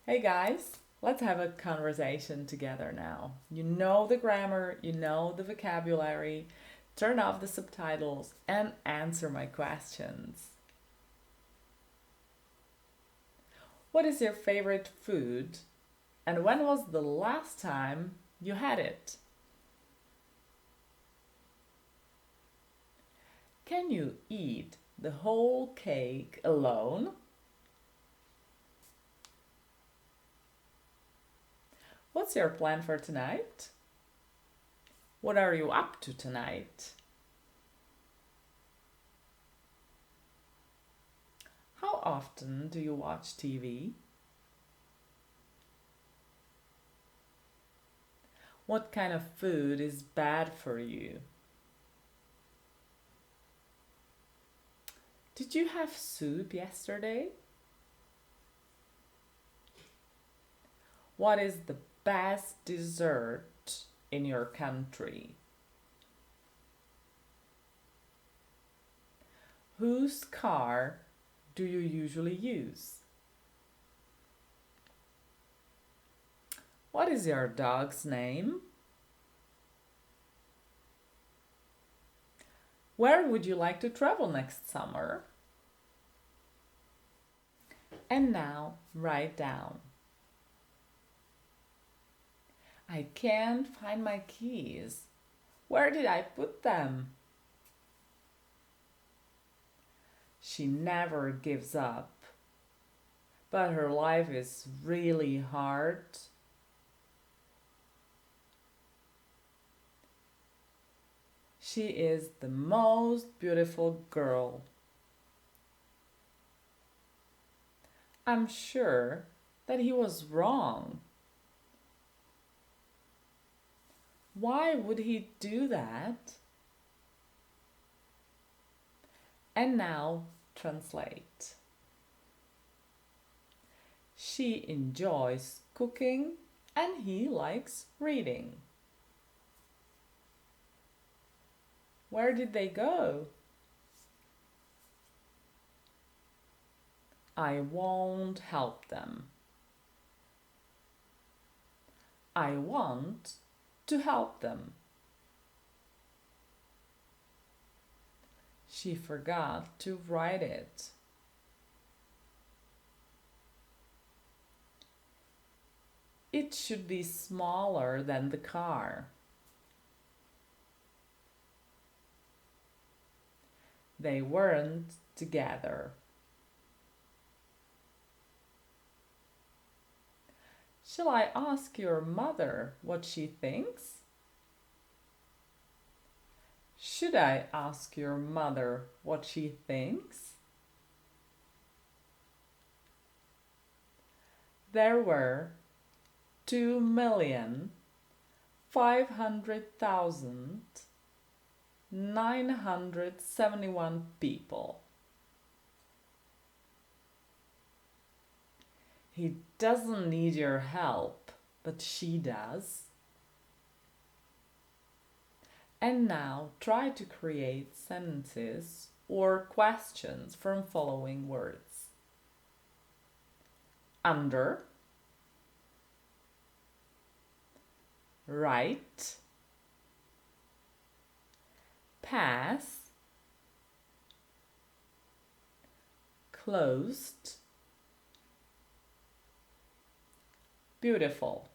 Hey guys, let's have a conversation together now. You know the grammar, you know the vocabulary. Turn off the subtitles and answer my questions. What is your favorite food? And when was the last time you had it? Can you eat the whole cake alone? What's your plan for tonight? What are you up to tonight? How often do you watch TV? What kind of food is bad for you? Did you have soup yesterday? What is the best dessert in your country? Whose car do you usually use? What is your dog's name? Where would you like to travel next summer? And now write down. I can't find my keys. Where did I put them? She never gives up, but her life is really hard. She is the most beautiful girl. I'm sure that he was wrong. Why would he do that? And now translate. She enjoys cooking and he likes reading. Where did they go? I won't help them. I want to help them. She forgot to write it. It should be smaller than the car. They weren't together. Shall I ask your mother what she thinks? Should I ask your mother what she thinks? There were 2,500,971 people. He doesn't need your help, but she does. And now try to create sentences or questions from following words. Under, right, pass, closed, beautiful.